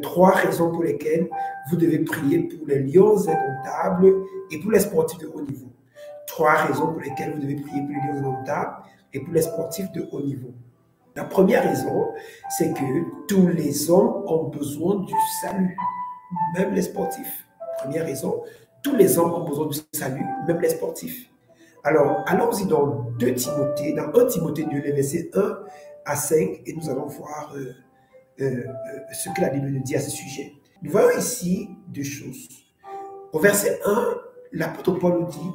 Trois raisons pour lesquelles vous devez prier pour les lions indomptables et pour les sportifs de haut niveau. Trois raisons pour lesquelles vous devez prier pour les lions indomptables et pour les sportifs de haut niveau. La première raison, c'est que tous les hommes ont besoin du salut, même les sportifs. Première raison, tous les hommes ont besoin du salut, même les sportifs. Alors, allons-y dans 2 Timothée, dans 1 Timothée 2, les versets 1 à 5, et nous allons voir ce que la Bible nous dit à ce sujet. Nous voyons ici 2 choses. Au verset 1, l'apôtre Paul nous dit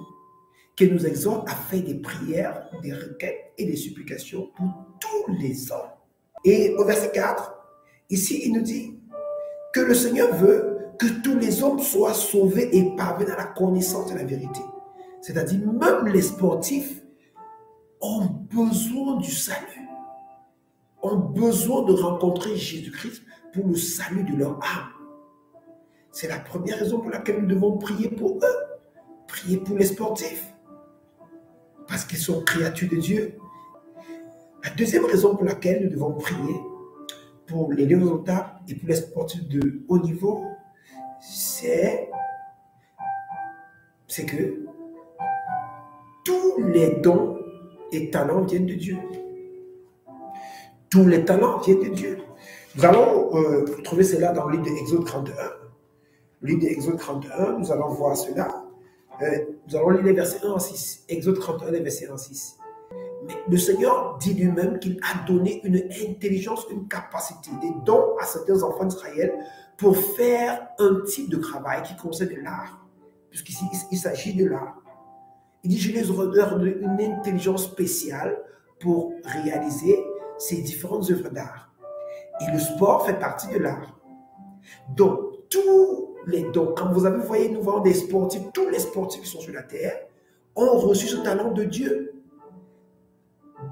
qu'il nous exhorte à faire des prières, des requêtes et des supplications pour tous les hommes. Et au verset 4, ici, il nous dit que le Seigneur veut que tous les hommes soient sauvés et parviennent à la connaissance de la vérité. C'est-à-dire, même les sportifs ont besoin du salut, ont besoin de rencontrer Jésus-Christ pour le salut de leur âme. C'est la première raison pour laquelle nous devons prier pour eux, prier pour les sportifs, parce qu'ils sont créatures de Dieu. La deuxième raison pour laquelle nous devons prier pour les lions indomptables et pour les sportifs de haut niveau, c'est que tous les dons et talents viennent de Dieu. Tous les talents viennent de Dieu. Nous allons trouver cela dans le livre d'Exode 31. Le livre d'Exode 31, nous allons voir cela. Nous allons lire les versets 1 à 6. Exode 31, les versets 1 à 6. Mais le Seigneur dit lui-même qu'il a donné une intelligence, une capacité, des dons à certains enfants d'Israël pour faire un type de travail qui concerne l'art. Puisqu'ici, il s'agit de l'art. Il dit, je les donne une intelligence spéciale pour réaliser ces différentes œuvres d'art. Et le sport fait partie de l'art. Donc, tous les dons, quand vous avez, voyez, nous voyons des sportifs, tous les sportifs qui sont sur la terre ont reçu ce talent de Dieu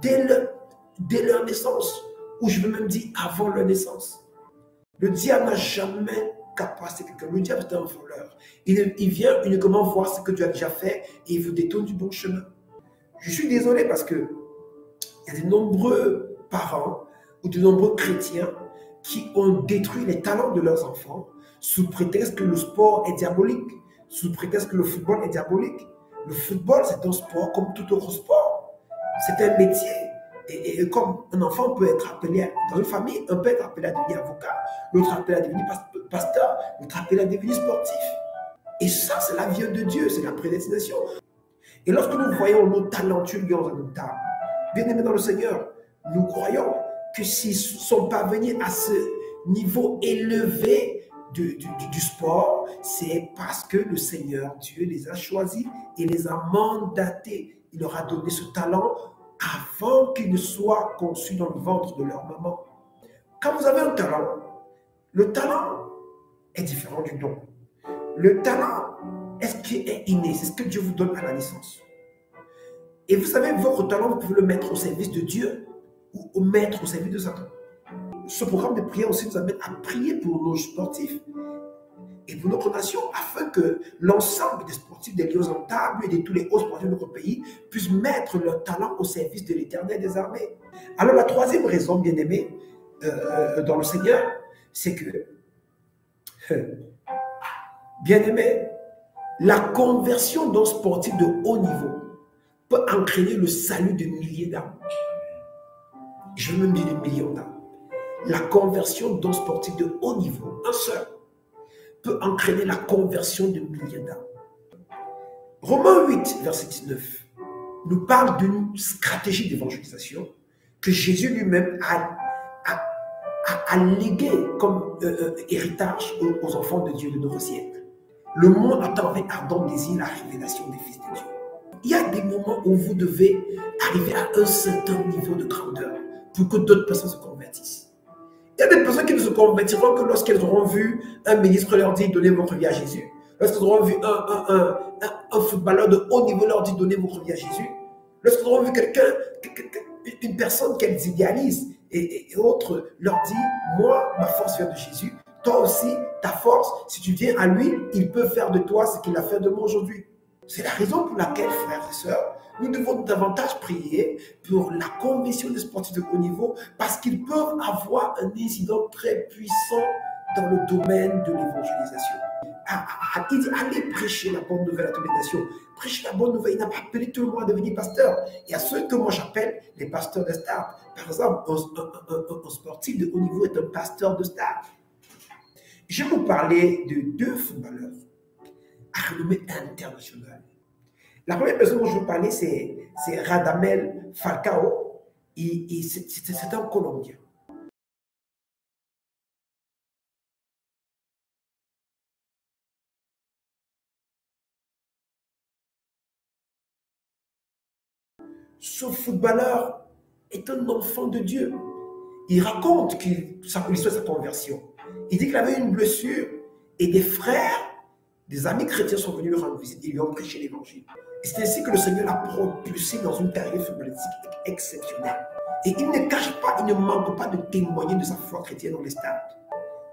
dès leur naissance, ou je veux même dire avant leur naissance. Le diable n'a jamais capace quelqu'un. Le diable est un voleur. Il vient uniquement voir ce que Dieu a déjà fait et il vous détourne du bon chemin. Je suis désolé parce que il y a de nombreux parents ou de nombreux chrétiens qui ont détruit les talents de leurs enfants sous prétexte que le sport est diabolique, sous prétexte que le football est diabolique. Le football, c'est un sport comme tout autre sport. C'est un métier. Et comme un enfant peut être appelé, dans une famille, un peut être appelé à devenir avocat, l'autre appelé à devenir pasteur, l'autre appelé à devenir sportif. Et ça, c'est la vie de Dieu, c'est la prédestination. Et lorsque nous voyons nos talentueux lions indomptables, bien aimés dans le Seigneur, nous croyons que s'ils sont parvenus à ce niveau élevé du sport, c'est parce que le Seigneur, Dieu, les a choisis et les a mandatés. Il leur a donné ce talent avant qu'ils ne soient conçus dans le ventre de leur maman. Quand vous avez un talent, le talent est différent du don. Le talent, est-ce qu'il est inné? C'est ce que Dieu vous donne à la naissance. Et vous savez, votre talent, vous pouvez le mettre au service de Dieu ou le mettre au service de Satan. Ce programme de prière aussi nous amène à prier pour nos sportifs et pour notre nation, afin que l'ensemble des sportifs, des lions indomptables et de tous les hauts sportifs de notre pays puissent mettre leur talent au service de l'Éternel des armées. Alors la troisième raison, bien aimé, dans le Seigneur, c'est que, bien aimé, la conversion d'un sportif de haut niveau peut entraîner le salut de milliers d'âmes. Je veux même dire de millions d'âmes. La conversion d'un sportif de haut niveau, un seul, peut entraîner la conversion de milliers d'âmes. Romains 8, verset 19, nous parle d'une stratégie d'évangélisation que Jésus lui-même a légué comme héritage aux enfants de Dieu de notre siècle. Le monde attend avec ardent désir la révélation des fils de Dieu. Il y a des moments où vous devez arriver à un certain niveau de grandeur pour que d'autres personnes se convertissent. Il y a des personnes qui ne se convertiront que lorsqu'elles auront vu un ministre leur dire « Donnez votre vie à Jésus ». Lorsqu'elles auront vu un footballeur de haut niveau leur dire « Donnez votre vie à Jésus ». Lorsqu'elles auront vu une personne qu'elles idéalisent et autres leur dit « Moi, ma force vient de Jésus. Toi aussi, ta force, si tu viens à lui, il peut faire de toi ce qu'il a fait de moi aujourd'hui ». C'est la raison pour laquelle, frères et sœurs, Nous devons davantage prier pour la conversion des sportifs de haut niveau parce qu'ils peuvent avoir un incident très puissant dans le domaine de l'évangélisation. Il dit, allez prêcher la bonne nouvelle à toutes les nations. Prêcher la bonne nouvelle, il n'a pas appelé tout le monde à devenir pasteur. Il y a ceux que moi j'appelle les pasteurs de stade. Par exemple, un sportif de haut niveau est un pasteur de stade. Je vais vous parler de deux footballeurs à renommée internationale. La première personne dont je vais vous parler, c'est Radamel Falcao. C'est un Colombien. Ce footballeur est un enfant de Dieu. Il raconte l'histoire de sa conversion. Il dit qu'il avait une blessure et des frères, des amis chrétiens sont venus lui rendre visite et lui ont prêché l'évangile. Et c'est ainsi que le Seigneur l'a propulsé dans une carrière footballistique exceptionnelle. Et il ne cache pas, il ne manque pas de témoigner de sa foi chrétienne dans les stades.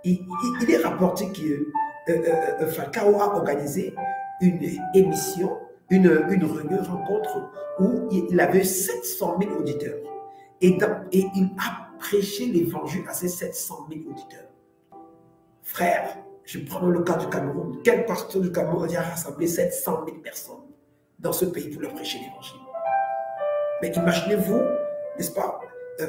Il est rapporté que Falcao a organisé une émission, une réunion, rencontre où il avait 700 000 auditeurs. Et il a prêché l'évangile à ces 700 000 auditeurs. Frère, je prends le cas du Cameroun. Quel pasteur du Cameroun a rassemblé 700 000 personnes dans ce pays pour leur prêcher l'évangile? Mais imaginez-vous, n'est-ce pas,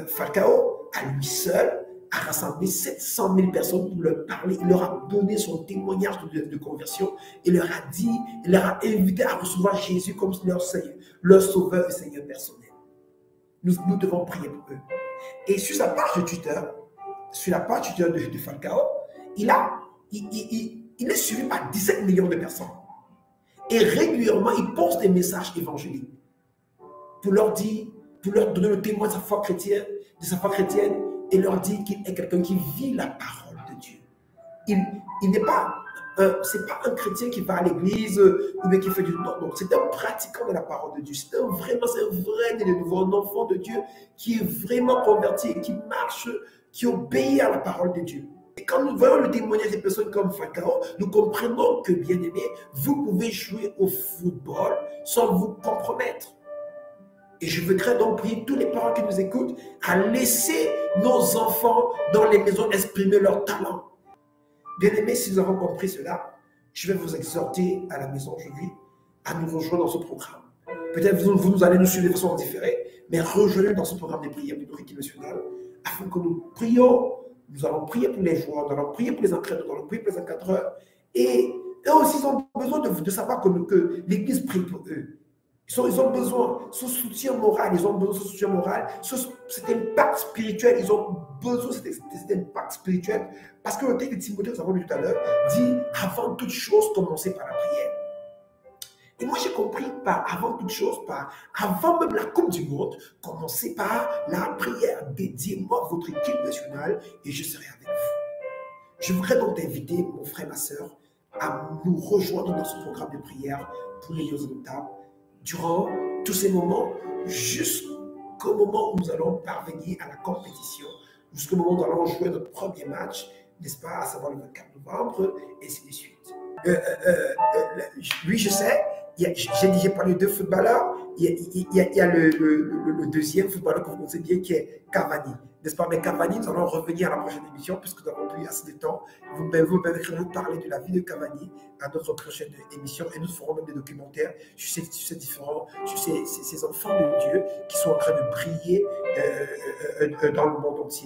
Falcao, à lui seul, a rassemblé 700 000 personnes pour leur parler. Il leur a donné son témoignage de conversion. Il leur a dit, il leur a invité à recevoir Jésus comme leur Seigneur, leur Sauveur et Seigneur personnel. Nous devons prier pour eux. Et sur sa page de Twitter, de Falcao, il est suivi par 17 millions de personnes. Et régulièrement, il poste des messages évangéliques pour leur dire, pour leur donner le témoin de sa foi chrétienne, et leur dire qu'il est quelqu'un qui vit la parole de Dieu. Il n'est pas, c'est pas un chrétien qui va à l'église ou bien qui fait du non, c'est un pratiquant de la parole de Dieu. C'est un vrai né de nouveau, un enfant de Dieu qui est vraiment converti et qui marche, qui obéit à la parole de Dieu. Et quand nous voyons le témoignage des personnes comme Falcao, nous comprenons que, bien aimé, vous pouvez jouer au football sans vous compromettre. Et je voudrais donc prier tous les parents qui nous écoutent à laisser nos enfants dans les maisons exprimer leur talent. Bien aimés, si nous avons compris cela, je vais vous exhorter à la maison aujourd'hui à nous rejoindre dans ce programme. Peut-être vous allez nous suivre de façon différée, mais rejoignez-nous dans ce programme de prière de l'équipe nationale afin que nous prions. Nous allons prier pour les joueurs, nous allons prier pour les entraîneurs, nous allons prier pour les encadreurs. Et eux aussi, ils ont besoin de savoir que l'Église prie pour eux. Ils ont besoin de ce soutien moral, cet impact spirituel, ils ont besoin de cet impact spirituel. Parce que le texte de Timothée, que nous avons lu tout à l'heure, dit avant toute chose, commencez par la prière. Et moi, j'ai compris avant toute chose, avant même la Coupe du Monde, commencez par la prière. Dédiez-moi votre équipe nationale et je serai avec vous. Je voudrais donc t'inviter, mon frère, ma soeur, à nous rejoindre dans ce programme de prière pour les lieux notables durant tous ces moments, jusqu'au moment où nous allons parvenir à la compétition, jusqu'au moment où nous allons jouer notre premier match, n'est-ce pas, à savoir le 24 novembre, et ainsi de suite. Oui, je sais, j'ai parlé de deux footballeurs, il y a le deuxième footballeur que vous connaissez bien qui est Cavani, n'est-ce pas? Mais Cavani, nous allons revenir à la prochaine émission puisque nous n'avons plus assez de temps. Vous permettrez de parler de la vie de Cavani à notre prochaine émission et nous ferons même des documentaires sur ces enfants de Dieu qui sont en train de briller dans le monde entier.